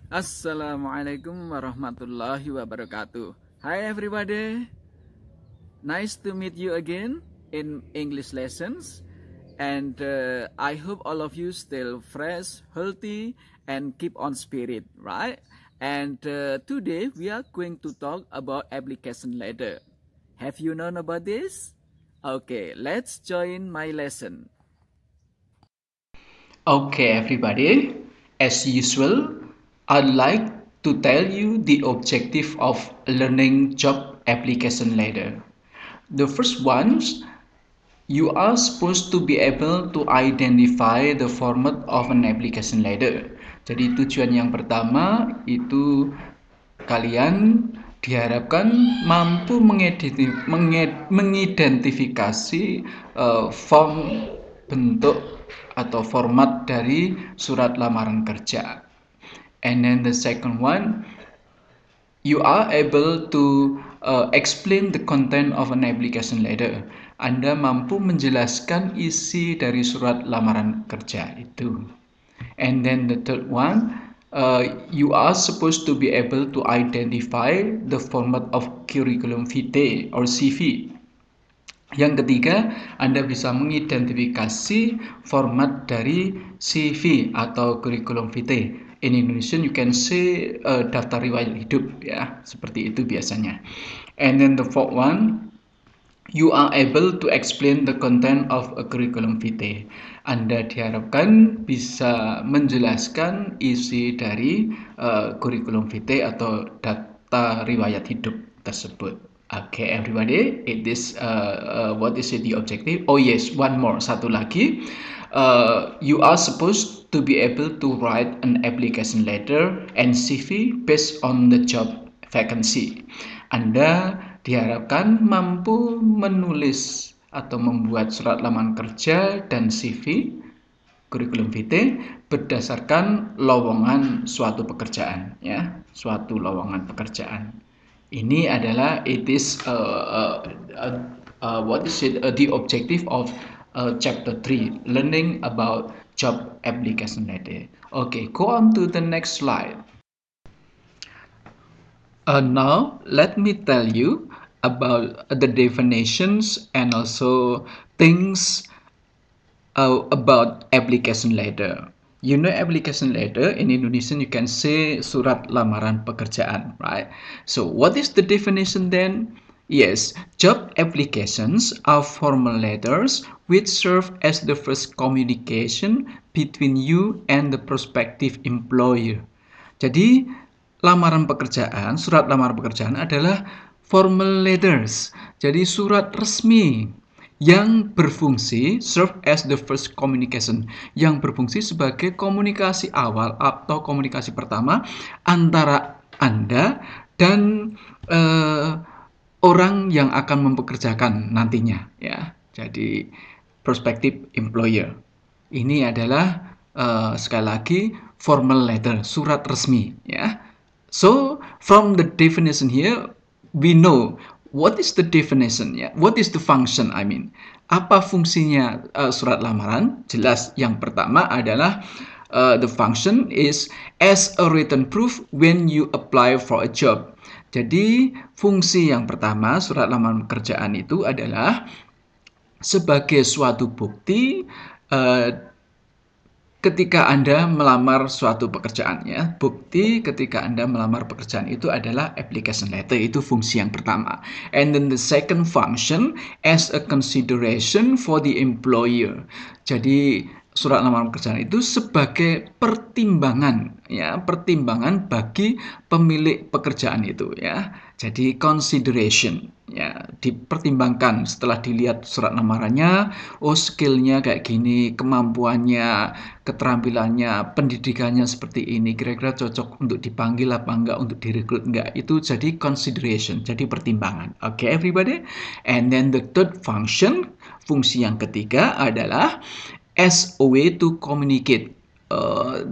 Assalamualaikum warahmatullahi wabarakatuh. Hi everybody, nice to meet you again in English lessons, and I hope all of you still fresh, healthy, and keep on spirit, right? And today we are going to talk about application ladder. Have you known about this? Okay, let's join my lesson. Okay, everybody, as usual, I'd like to tell you the objective of learning job application ladder. The first one, you are supposed to be able to identify the format of an application ladder. Jadi tujuan yang pertama itu kalian diharapkan mampu mengidentifikasi form, bentuk, atau format dari surat lamaran kerja. And then the second one, you are able to explain the content of an application letter. Anda mampu menjelaskan isi dari surat lamaran kerja itu. And then the third one, you are supposed to be able to identify the format of curriculum vitae or CV. Yang ketiga, Anda bisa mengidentifikasi format dari CV atau curriculum vitae. In Indonesian, you can say daftar riwayat hidup, ya, seperti itu biasanya. And then the fourth one, you are able to explain the content of a curriculum vitae. Anda diharapkan bisa menjelaskan isi dari curriculum vitae atau data riwayat hidup tersebut. Okay, everybody, it is what is the objective? Oh yes, one more, satu lagi. You are supposed to be able to write an application letter and CV based on the job vacancy. Anda diharapkan mampu menulis atau membuat surat lamaran kerja dan CV curriculum vitae berdasarkan lowongan suatu pekerjaan, ya, suatu lowongan pekerjaan. Ini adalah the objective of chapter 3, learning about job application letter. Okay, go on to the next slide. Now let me tell you about the definitions and also things about application letter. You know application letter in Indonesian you can say surat lamaran pekerjaan, right? So what is the definition then? Yes, job applications are formal letters which serve as the first communication between you and the prospective employer. Jadi lamaran pekerjaan, surat lamaran pekerjaan adalah formal letters. Jadi surat resmi yang berfungsi serve as the first communication, yang berfungsi sebagai komunikasi awal atau komunikasi pertama antara Anda dan orang yang akan mempekerjakan nantinya, ya. Jadi prospective employer. Ini adalah sekali lagi formal letter, surat resmi, ya. So from the definition here we know what is the definition, ya? What is the function? I mean, apa fungsinya surat lamaran? Jelas, yang pertama adalah the function is as a written proof when you apply for a job. Jadi fungsi yang pertama surat lamaran pekerjaan itu adalah sebagai suatu bukti ketika Anda melamar suatu pekerjaan, ya. Bukti ketika Anda melamar pekerjaan itu adalah application letter, itu fungsi yang pertama. And then the second function as a consideration for the employer. Jadi surat lamaran pekerjaan itu sebagai pertimbangan, ya, pertimbangan bagi pemilik pekerjaan itu, ya. Jadi consideration, ya, dipertimbangkan setelah dilihat surat lamarannya, oh skillnya kayak gini, kemampuannya, keterampilannya, pendidikannya seperti ini, kira-kira cocok untuk dipanggil apa enggak, untuk direkrut enggak, itu jadi consideration, jadi pertimbangan. Okay, everybody? And then the third function, fungsi yang ketiga adalah as a way to communicate.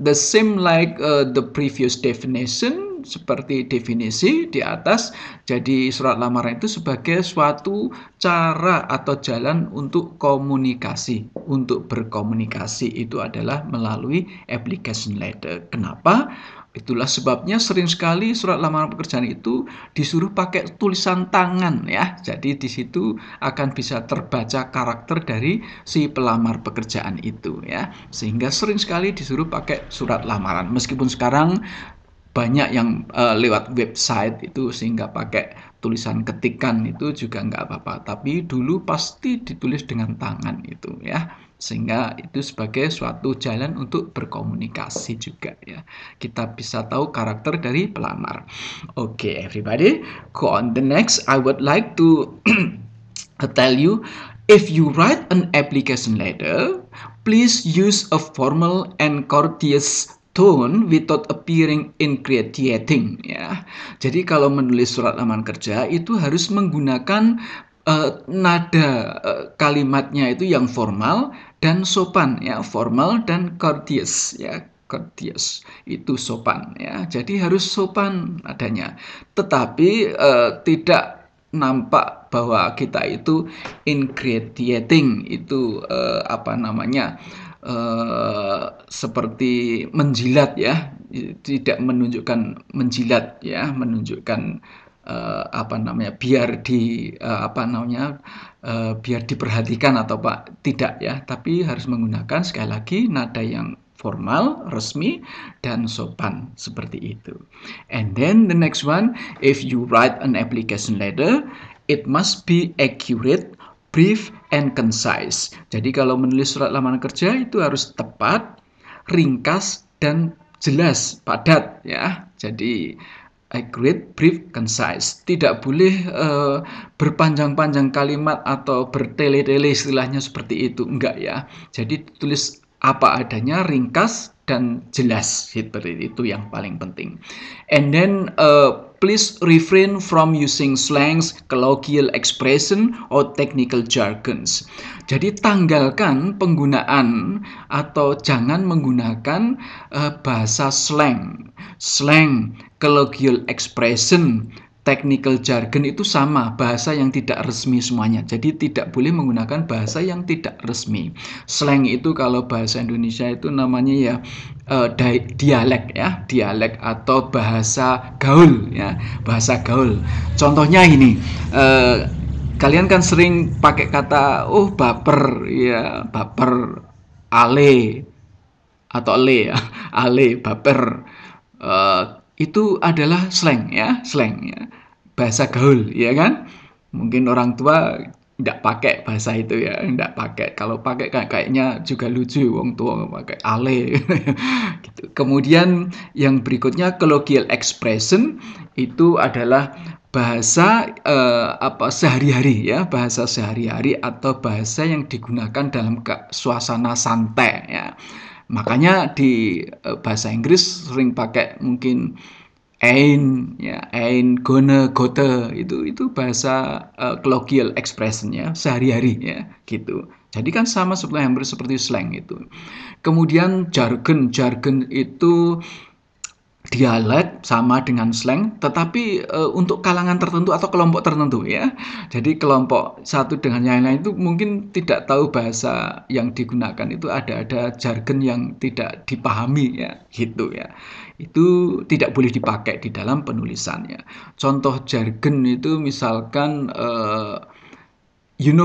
The same like the previous definition, seperti definisi di atas. Jadi surat lamaran itu sebagai suatu cara atau jalan untuk komunikasi, untuk berkomunikasi itu adalah melalui application letter. Kenapa? Itulah sebabnya sering sekali surat lamaran pekerjaan itu disuruh pakai tulisan tangan ya. Jadi di situ akan bisa terbaca karakter dari si pelamar pekerjaan itu ya. Sehingga sering sekali disuruh pakai surat lamaran. Meskipun sekarang banyak yang lewat website itu sehingga pakai tulisan ketikan itu juga nggak apa-apa. Tapi dulu pasti ditulis dengan tangan itu ya. Sehingga itu sebagai suatu jalan untuk berkomunikasi juga ya. Kita bisa tahu karakter dari pelamar. Okay, everybody, go on the next. I would like to tell you, if you write an application letter, please use a formal and courteous tone without appearing ingratiating ya. Jadi kalau menulis surat lamaran kerja itu harus menggunakan nada kalimatnya itu yang formal dan sopan ya, formal dan courteous ya. Courteous itu sopan ya, jadi harus sopan adanya, tetapi tidak nampak bahwa kita itu ingratiating, itu seperti menjilat ya, tidak menunjukkan menjilat ya, menunjukkan biar diperhatikan atau tidak ya, tapi harus menggunakan sekali lagi nada yang formal, resmi, dan sopan seperti itu. And then the next one, if you write an application letter, it must be accurate, brief, and concise. Jadi kalau menulis surat lamaran kerja itu harus tepat, ringkas, dan jelas, padat ya. Jadi accurate, brief, concise. Tidak boleh berpanjang-panjang kalimat atau bertele-tele istilahnya seperti itu. Enggak ya. Jadi tulis apa adanya, ringkas dan jelas. Seperti itu yang paling penting. And then please refrain from using slangs, colloquial expression, or technical jargons. Jadi tanggalkan penggunaan atau jangan menggunakan bahasa slang, colloquial expression, technical jargon itu sama, bahasa yang tidak resmi semuanya. Jadi tidak boleh menggunakan bahasa yang tidak resmi. Slang itu kalau bahasa Indonesia itu namanya ya dialek ya, dialek atau bahasa gaul ya, bahasa gaul. Contohnya ini, kalian kan sering pakai kata baper ya, baper, ale atau le ya, ale, baper. Itu adalah slang ya, bahasa gaul ya kan. Mungkin orang tua tidak pakai bahasa itu ya, tidak pakai. Kalau pakai kayaknya juga lucu, wong tua pakai ale gitu. Kemudian yang berikutnya colloquial expression, itu adalah bahasa sehari-hari ya, bahasa sehari-hari atau bahasa yang digunakan dalam suasana santai ya. Makanya di bahasa Inggris sering pakai mungkin ain't ya, ain't gonna gote, itu bahasa colloquial expression ya, sehari-hari ya gitu. Jadi kan sama sebetulnya hampir seperti slang itu. Kemudian jargon itu dialek sama dengan slang, tetapi untuk kalangan tertentu atau kelompok tertentu ya. Jadi kelompok satu dengan yang lain itu mungkin tidak tahu bahasa yang digunakan, itu ada jargon yang tidak dipahami ya gitu ya. Itu tidak boleh dipakai di dalam penulisannya. Contoh jargon itu misalkan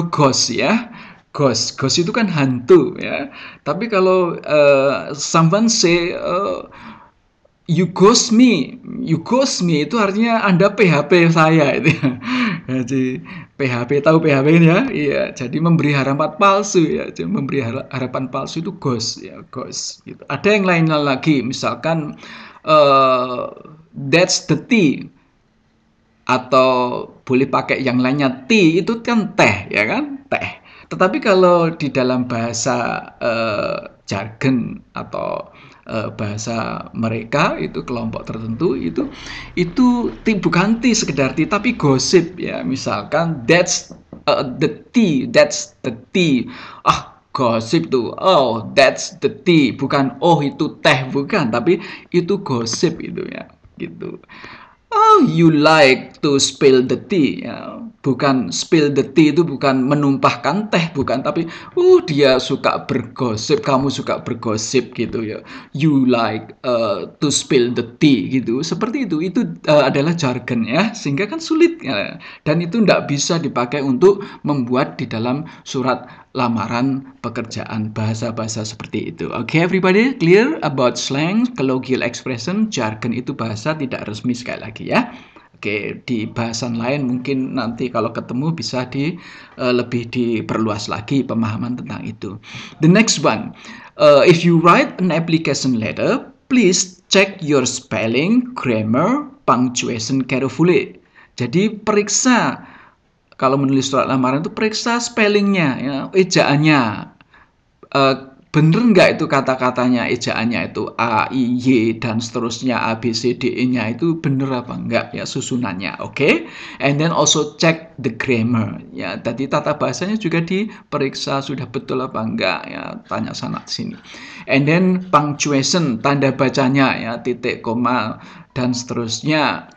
ghost ya. Ghost itu kan hantu ya. Tapi kalau someone say you ghost me itu artinya Anda PHP saya itu. Jadi PHP, tahu PHP ya? Iya, jadi memberi harapan palsu ya. Jadi memberi harapan palsu itu ghost ya, ghost gitu. Ada yang lain lagi, misalkan that's the tea, atau boleh pakai yang lainnya, tea itu kan teh ya kan, teh. Tetapi kalau di dalam bahasa jargon atau bahasa mereka itu kelompok tertentu itu bukan tea sekedar tea, tapi gosip ya. Misalkan that's the tea, gosip tuh, that's the tea, bukan itu teh, bukan, tapi itu gosip itu ya gitu. oh you like to spill the tea, ya. Bukan spill the tea itu bukan menumpahkan teh, bukan, tapi dia suka bergosip, kamu suka bergosip gitu ya. You like to spill the tea gitu, seperti itu adalah jargon ya, sehingga kan sulit ya. Dan itu tidak bisa dipakai untuk membuat di dalam surat lamaran pekerjaan bahasa-bahasa seperti itu. Okay, everybody clear about slang, colloquial expression, jargon itu bahasa tidak resmi sekali lagi ya. Oke, di bahasan lain mungkin nanti kalau ketemu bisa lebih diperluas lagi pemahaman tentang itu. The next one, if you write an application letter, please check your spelling, grammar, punctuation carefully. Jadi periksa, kalau menulis surat lamaran itu periksa spellingnya, ya, ejaannya. Bener nggak itu kata-katanya, ejaannya itu A, I, Y, dan seterusnya, A, B, C, D, E-nya itu bener apa enggak ya susunannya, oke? And then also check the grammar, ya. Tadi tata bahasanya juga diperiksa sudah betul apa enggak, ya. Tanya sana sini. And then punctuation, tanda bacanya, ya, titik, koma, dan seterusnya.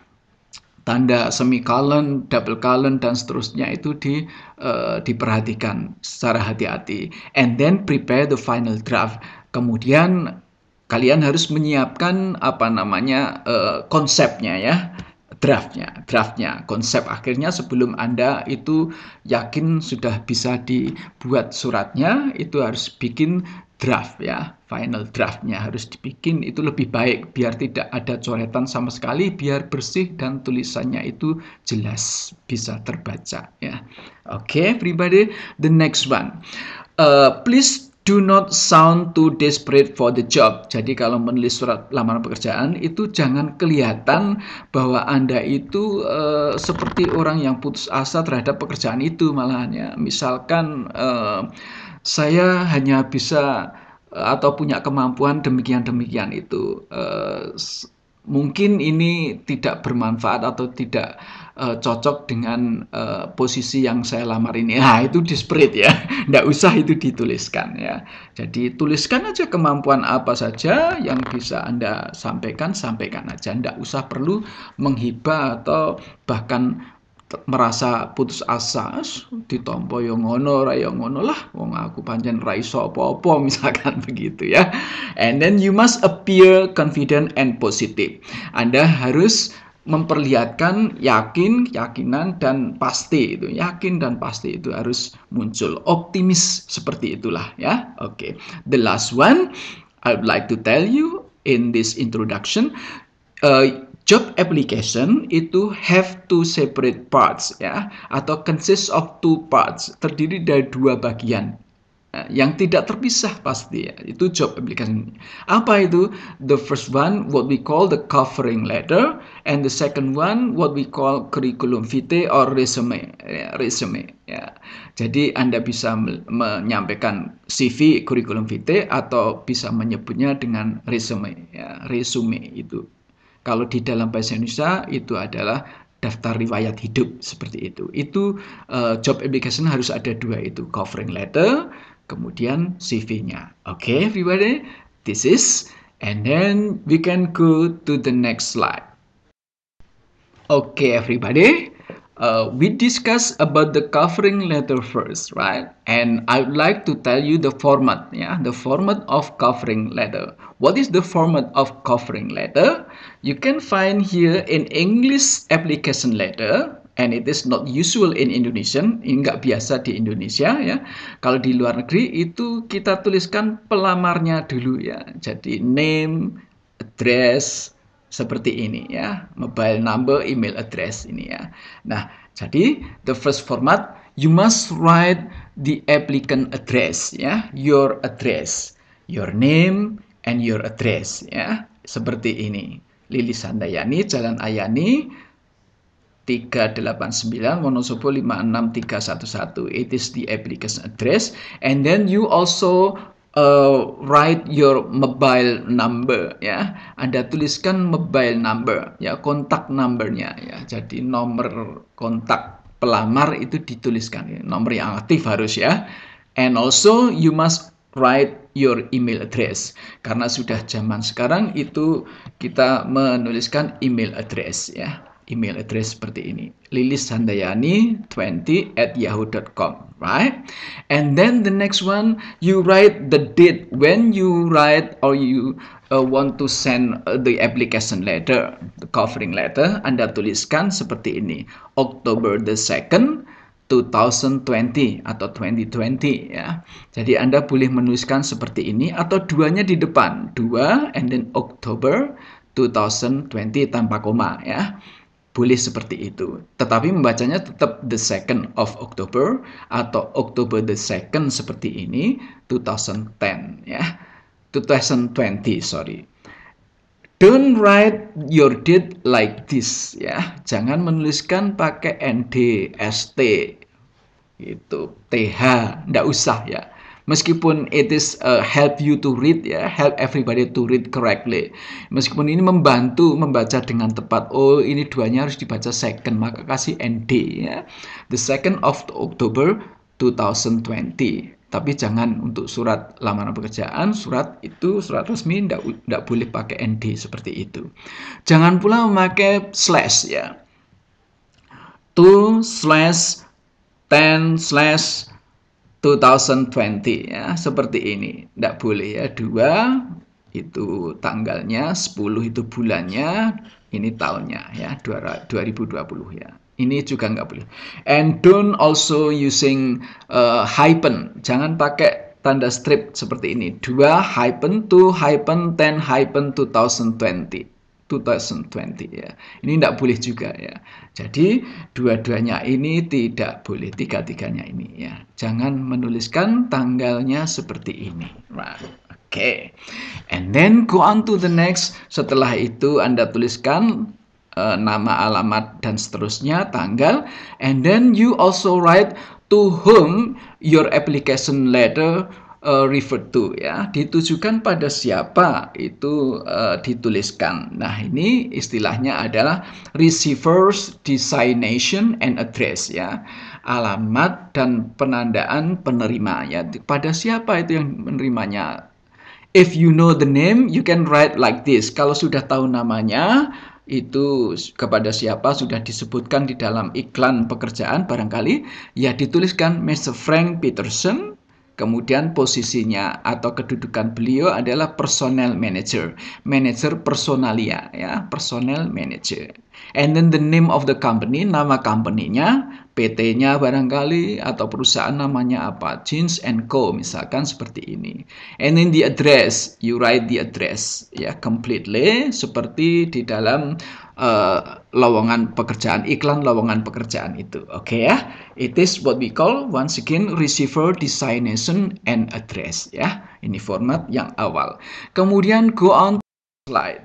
Tanda semicolon, double colon, dan seterusnya itu diperhatikan secara hati-hati. And then prepare the final draft. Kemudian kalian harus menyiapkan konsepnya ya, draftnya, konsep akhirnya sebelum Anda itu yakin sudah bisa dibuat suratnya, itu harus bikin draft ya, final draftnya harus dibikin, itu lebih baik biar tidak ada coretan sama sekali, biar bersih dan tulisannya itu jelas bisa terbaca ya. Okay, everybody, the next one, please do not sound too desperate for the job. Jadi kalau menulis surat lamaran pekerjaan itu jangan kelihatan bahwa Anda itu seperti orang yang putus asa terhadap pekerjaan itu malahan ya. Misalkan saya hanya bisa atau punya kemampuan demikian itu, mungkin ini tidak bermanfaat atau tidak cocok dengan posisi yang saya lamar ini. Nah, itu desperate ya, nggak usah itu dituliskan ya. Jadi tuliskan aja kemampuan apa saja yang bisa Anda sampaikan aja, nggak usah perlu menghibah atau bahkan merasa putus asa, ditompo yo ngono ra yo ngono lah, wong aku pancen ra iso apa-apa misalkan begitu ya. And then you must appear confident and positive. Anda harus memperlihatkan yakinan dan pasti itu. Yakin dan pasti itu harus muncul. Optimis seperti itulah ya. Okay. The last one I would like to tell you in this introduction, job application itu have two separate parts ya, atau consists of two parts, terdiri dari dua bagian yang tidak terpisah pasti ya. Itu job application. Apa itu? The first one what we call the covering letter, and the second one what we call curriculum vitae or resume ya. Jadi Anda bisa menyampaikan CV, curriculum vitae, atau bisa menyebutnya dengan resume ya, resume itu. Kalau di dalam bahasa Indonesia itu adalah daftar riwayat hidup seperti itu. Itu job application harus ada dua itu, covering letter, kemudian CV-nya. Okay, everybody, this is, and then we can go to the next slide. Okay, everybody, we discuss about the covering letter first, right? And I would like to tell you the format, yeah, the format of covering letter. What is the format of covering letter? You can find here in English application letter, and it is not usual in Indonesian. Ini nggak biasa di Indonesia ya. Kalau di luar negeri itu kita tuliskan pelamarnya dulu ya. Jadi name, address, seperti ini ya, mobile number, email address ini ya. Nah, jadi the first format, you must write the applicant address ya, your address, your name and your address ya, seperti ini. Lilis Handayani, Jalan Ayani 389 Wonosobo 56311. It is the application address, and then you also write your mobile number ya. Anda tuliskan mobile number ya, kontak numbernya ya. Jadi nomor kontak pelamar itu dituliskan ya. Nomor yang aktif harus ya. And also you must write your email address, karena sudah zaman sekarang itu kita menuliskan email address ya. email address seperti ini, lilishandayani20@yahoo.com, right? And then the next one, you write the date when you write or you want to send the application letter, the covering letter. Anda tuliskan seperti ini, October the 2nd 2020 atau 2020 ya. Jadi Anda boleh menuliskan seperti ini atau duanya di depan, 2 and then October 2020 tanpa koma ya. Boleh seperti itu. Tetapi membacanya tetap the 2nd of October atau October the 2nd seperti ini 2010 ya. 2020, sorry. Don't write your date like this ya. Jangan menuliskan pakai ND, ST, itu TH, nggak usah ya. Meskipun it is help you to read ya, help everybody to read correctly. Meskipun ini membantu membaca dengan tepat. Oh, ini duanya harus dibaca second, maka kasih ND ya. The 2nd of October 2020. Tapi jangan untuk surat lamaran pekerjaan, surat resmi tidak boleh pakai ND seperti itu. Jangan pula memakai slash ya. 2/10/2020 ya, seperti ini. Tidak boleh ya. 2 itu tanggalnya, 10 itu bulannya, ini tahunnya ya, 2020 ya. Ini juga nggak boleh. And don't also using hyphen. Jangan pakai tanda strip seperti ini. 2-2-10-2020. 2020 ya. Ini tidak boleh juga ya. Jadi dua-duanya ini tidak boleh. Tiga-tiganya ini ya. Jangan menuliskan tanggalnya seperti ini. Right. Okay. And then go on to the next. Setelah itu Anda tuliskan nama, alamat, dan seterusnya, tanggal. And then you also write to whom your application letter refer to ya. Ditujukan pada siapa itu dituliskan. Nah, ini istilahnya adalah receiver's designation and address ya. Alamat dan penandaan penerima ya. Pada siapa itu yang menerimanya. If you know the name, you can write like this. Kalau sudah tahu namanya, itu kepada siapa sudah disebutkan di dalam iklan pekerjaan barangkali, ya dituliskan Mr. Frank Peterson, kemudian posisinya atau kedudukan beliau adalah personnel manager, manager personalia ya, personnel manager. And then the name of the company, nama company-nya, PT-nya barangkali atau perusahaan namanya apa, Jeans and Co misalkan seperti ini. And then the address, you write the address ya completely seperti di dalam lowongan pekerjaan, iklan lowongan pekerjaan itu. Oke ya. It is what we call once again receiver designation and address ya. Ini format yang awal. Kemudian go on to slide.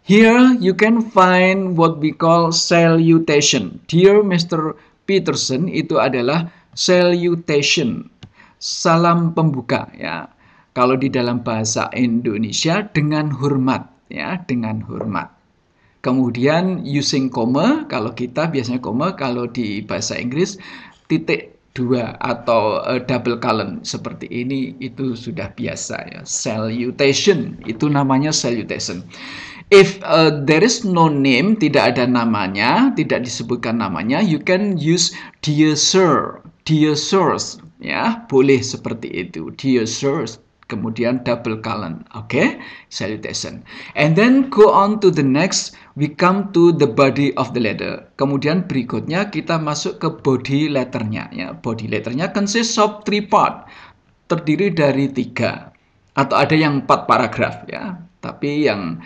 Here you can find what we call salutation. Dear Mr. Peterson itu adalah salutation, salam pembuka ya. Kalau di dalam bahasa Indonesia dengan hormat ya, dengan hormat. Kemudian using comma, kalau kita biasanya comma, kalau di bahasa Inggris titik 2 atau double colon seperti ini itu sudah biasa ya. Salutation itu namanya salutation. If there is no name, tidak ada namanya, tidak disebutkan namanya, you can use dear sir, dear sirs, ya, boleh seperti itu, dear sirs, kemudian double colon, okay, salutation. And then go on to the next, we come to the body of the letter. Kemudian berikutnya kita masuk ke body letternya, ya, body letternya consists of 3 part, terdiri dari 3, atau ada yang 4 paragraf, ya, tapi yang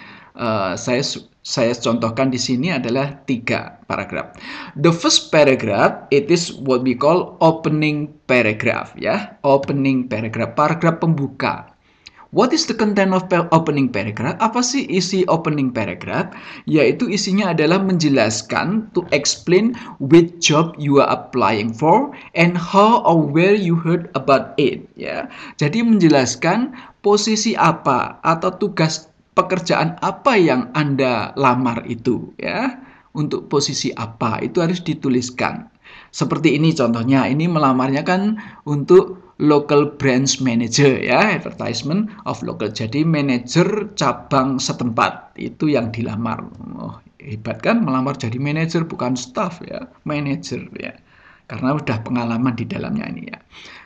saya contohkan di sini adalah 3 paragraf. The first paragraph, it is what we call opening paragraph, ya, opening paragraph, paragraf pembuka. What is the content of opening paragraph? Apa sih isi opening paragraph? Yaitu isinya adalah menjelaskan, to explain which job you are applying for and how or where you heard about it, ya. Jadi menjelaskan posisi apa atau tugas pekerjaan apa yang Anda lamar itu, ya, untuk posisi apa itu harus dituliskan. Seperti ini contohnya, ini melamarnya kan untuk local branch manager, ya, advertisement of local. Jadi manajer cabang setempat itu yang dilamar. Oh, Hebat kan, melamar jadi manajer bukan staff ya, manajer ya. Karena udah pengalaman di dalamnya ini ya.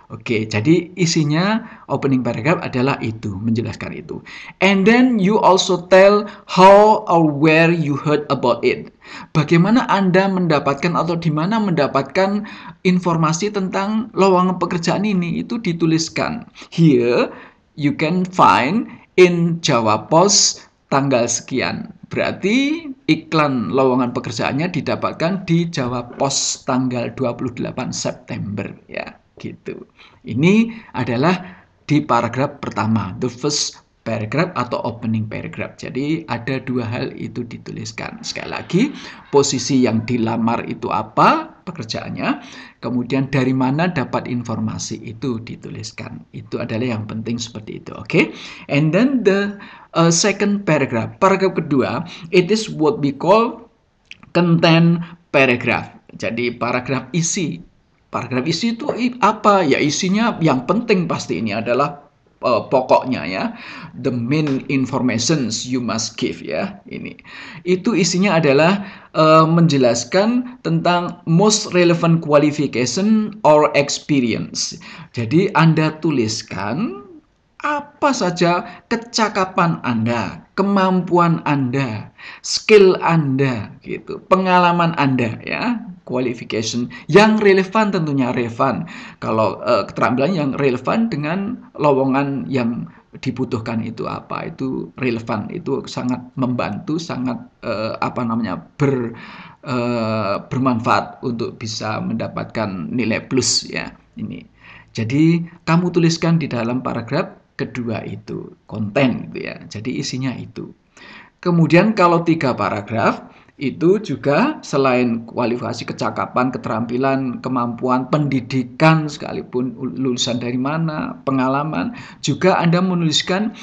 Oke, jadi isinya opening paragraph adalah itu, menjelaskan itu. And then you also tell how or where you heard about it. Bagaimana Anda mendapatkan atau di mana mendapatkan informasi tentang lowongan pekerjaan ini, itu dituliskan. Here you can find in Jawa Post tanggal sekian. Berarti iklan lowongan pekerjaannya didapatkan di Jawa Post tanggal 28 September ya, gitu. Ini adalah di paragraf pertama, the first paragraph atau opening paragraph. Jadi ada dua hal itu dituliskan. Sekali lagi, posisi yang dilamar itu apa pekerjaannya, kemudian dari mana dapat informasi itu dituliskan. Itu adalah yang penting seperti itu, oke? And then the second paragraph, paragraf kedua, it is what we call content paragraph. Jadi paragraf isi. Paragraf isi itu apa? Ya isinya yang penting pasti ini adalah pokoknya ya, the main informations you must give ya, ini. Itu isinya adalah menjelaskan tentang most relevant qualification or experience. Jadi Anda tuliskan apa saja kecakapan Anda, kemampuan Anda, skill Anda, gitu, pengalaman Anda ya, qualification yang relevan, tentunya relevan. Kalau keterampilan yang relevan dengan lowongan yang dibutuhkan itu apa, itu relevan, itu sangat membantu, sangat bermanfaat untuk bisa mendapatkan nilai plus ya ini. Jadi kamu tuliskan di dalam paragraf kedua itu konten gitu ya. Jadi isinya itu. Kemudian kalau 3 paragraf itu juga selain kualifikasi, kecakapan, keterampilan, kemampuan, pendidikan sekalipun lulusan dari mana, pengalaman, juga Anda menuliskan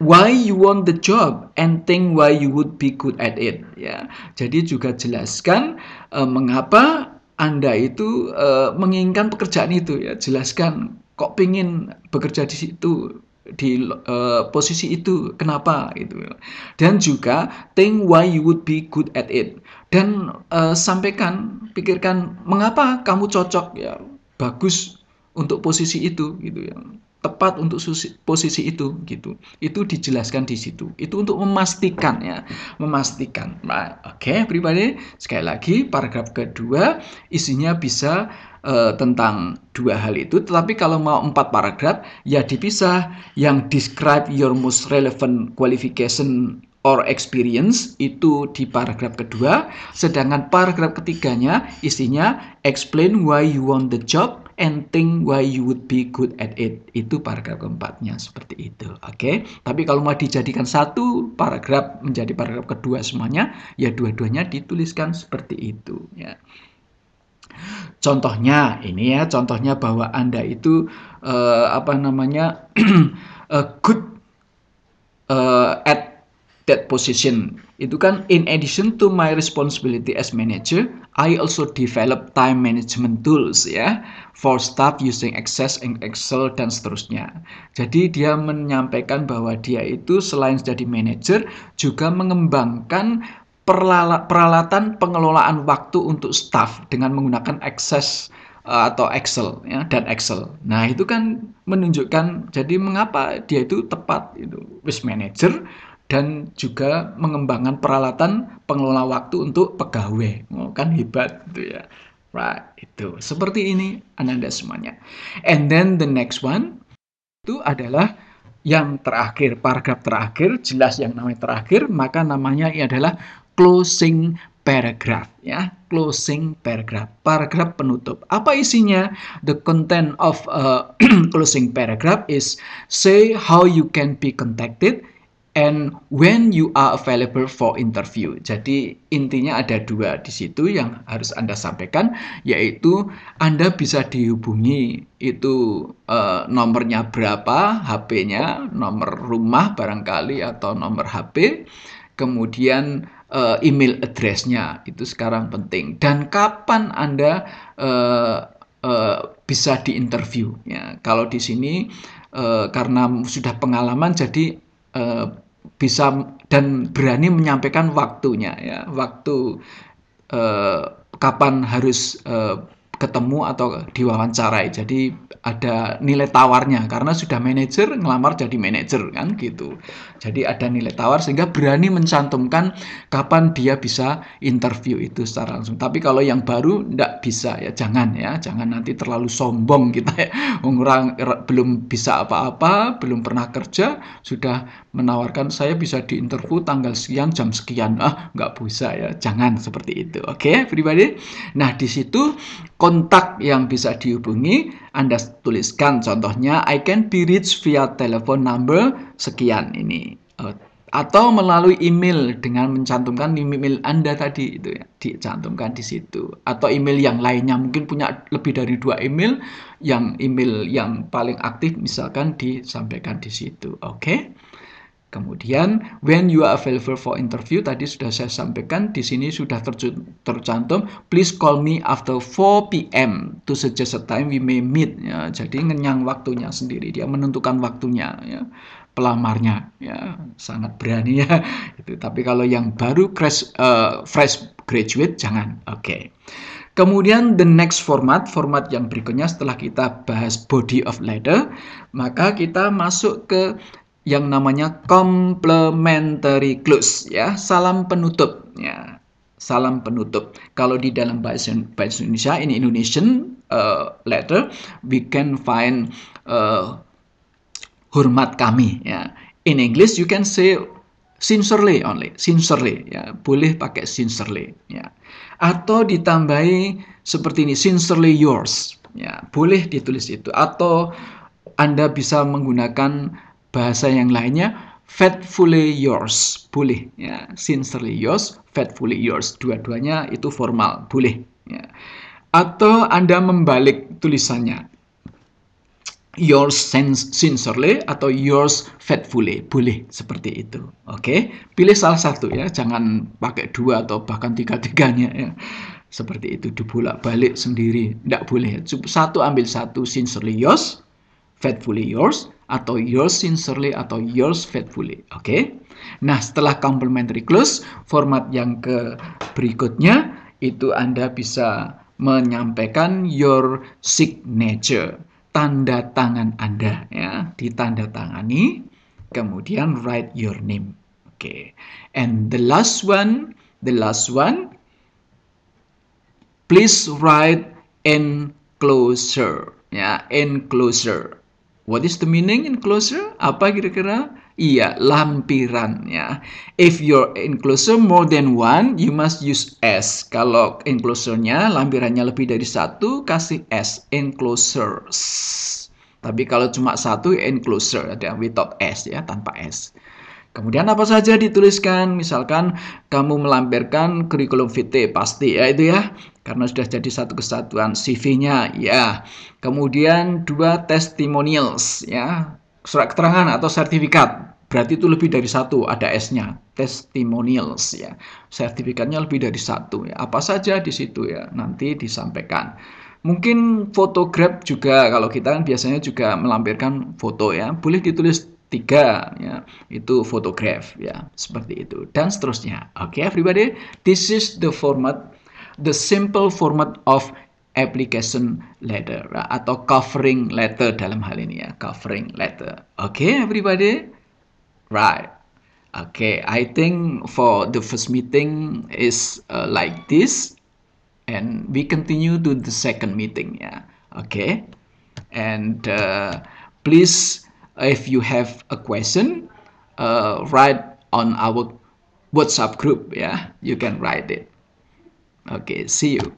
why you want the job and think why you would be good at it ya. Jadi juga jelaskan mengapa Anda itu menginginkan pekerjaan itu ya. Jelaskan kok pingin bekerja di situ, di posisi itu, kenapa itu. Dan juga think why you would be good at it. Dan sampaikan, pikirkan mengapa kamu cocok ya, bagus untuk posisi itu gitu ya. Tepat untuk posisi itu gitu. Itu dijelaskan di situ. Itu untuk memastikan ya, memastikan. Nah, oke, pribadi sekali lagi paragraf kedua isinya bisa tentang 2 hal itu, tetapi kalau mau 4 paragraf ya dipisah. Yang describe your most relevant qualification or experience itu di paragraf kedua, sedangkan paragraf ketiganya isinya explain why you want the job and think why you would be good at it. Itu paragraf keempatnya seperti itu, oke? Tapi kalau mau dijadikan satu paragraf menjadi paragraf kedua semuanya, ya dua-duanya dituliskan seperti itu ya. Contohnya ini ya, contohnya bahwa Anda itu good at that position. Itu kan in addition to my responsibility as manager, I also develop time management tools ya for staff using Access and Excel dan seterusnya. Jadi dia menyampaikan bahwa dia itu selain jadi manager juga mengembangkan peralatan pengelolaan waktu untuk staff dengan menggunakan Access atau Excel ya, dan Excel. Nah, itu kan menunjukkan jadi mengapa dia itu tepat itu risk manager dan juga mengembangkan peralatan pengelola waktu untuk pegawai. Oh, kan hebat gitu ya. Right, itu. Seperti ini Anda semuanya. And then the next one itu adalah yang terakhir, paragraf terakhir, jelas yang namanya terakhir, maka namanya ini adalah closing paragraph ya, closing paragraph, paragraf penutup. Apa isinya? The content of closing paragraph is say how you can be contacted and when you are available for interview. Jadi intinya ada 2 di situ yang harus Anda sampaikan, yaitu Anda bisa dihubungi itu nomornya berapa, HP-nya, nomor rumah barangkali atau nomor HP, kemudian email address-nya itu sekarang penting, dan kapan Anda bisa diinterview ya. Kalau di sini karena sudah pengalaman jadi bisa dan berani menyampaikan waktunya ya, waktu kapan harus ketemu atau diwawancarai. Jadi ada nilai tawarnya karena sudah manajer ngelamar jadi manajer kan gitu. Jadi ada nilai tawar sehingga berani mencantumkan kapan dia bisa interview itu secara langsung. Tapi kalau yang baru nggak bisa ya, jangan nanti terlalu sombong kita ya. Orang belum bisa apa-apa, belum pernah kerja sudah menawarkan saya bisa diinterview tanggal sekian jam sekian. Nggak bisa ya, jangan seperti itu. Oke, everybody. Nah, di situ kontak yang bisa dihubungi Anda tuliskan, contohnya I can be reached via telephone number sekian ini, atau melalui email dengan mencantumkan email Anda tadi itu ya, dicantumkan di situ, atau email yang lainnya, mungkin punya lebih dari 2 email, yang email yang paling aktif misalkan disampaikan di situ. Oke. Kemudian when you are available for interview, tadi sudah saya sampaikan, di sini sudah tercantum please call me after 4 PM to suggest a time we may meet ya. Jadi ngenyang waktunya sendiri, dia menentukan waktunya ya, pelamarnya ya, sangat berani ya itu. Tapi kalau yang baru fresh graduate jangan. Oke. Kemudian the next format yang berikutnya setelah kita bahas body of letter, maka kita masuk ke yang namanya complementary close ya, salam penutup ya, salam penutup. Kalau di dalam bahasa Indonesia, in Indonesian letter we can find hormat kami ya. In English you can say sincerely only, sincerely ya, boleh pakai sincerely ya, atau ditambahi seperti ini, sincerely yours ya, boleh ditulis itu, atau Anda bisa menggunakan bahasa yang lainnya, faithfully yours, boleh ya, sincerely yours, faithfully yours, dua-duanya itu formal, boleh ya. Atau Anda membalik tulisannya, yours sincerely atau yours faithfully, boleh seperti itu. Oke, pilih salah satu ya, jangan pakai 2 atau bahkan 3-tiganya ya. Seperti itu, dibolak-balik sendiri, tidak boleh. Satu ambil satu, sincerely yours, faithfully yours, atau yours sincerely atau yours faithfully. Oke. Nah, setelah complementary close, format yang ke berikutnya itu Anda bisa menyampaikan your signature, tanda tangan Anda ya, ditandatangani, kemudian write your name. Oke. And the last one, please write enclosure ya, enclosure. What is the meaning enclosure? Apa kira-kira? Iya, lampiran ya. If your enclosure more than one, you must use S. Kalau enclosure-nya, lampirannya lebih dari 1, kasih S, enclosures. Tapi kalau cuma 1, enclosure, ada without S ya, tanpa S. Kemudian apa saja dituliskan, misalkan kamu melampirkan kurikulum vitae, pasti ya itu ya, karena sudah jadi satu kesatuan. CV-nya ya. Kemudian 2 testimonials ya, surat keterangan atau sertifikat, berarti itu lebih dari 1, ada S-nya, testimonials ya. Sertifikatnya lebih dari 1 ya. Apa saja di situ ya, nanti disampaikan. Mungkin photograph juga, kalau kita kan biasanya juga melampirkan foto ya, boleh ditulis 3 ya, itu photograph ya, seperti itu dan seterusnya. Oke, everybody, this is the format, the simple format of application letter atau covering letter dalam hal ini ya, covering letter. Oke, everybody, right? Okay, I think for the first meeting is like this, and we continue to the second meeting ya. Okay, and please, if you have a question, write on our WhatsApp group ya. You can write it. Okay, see you.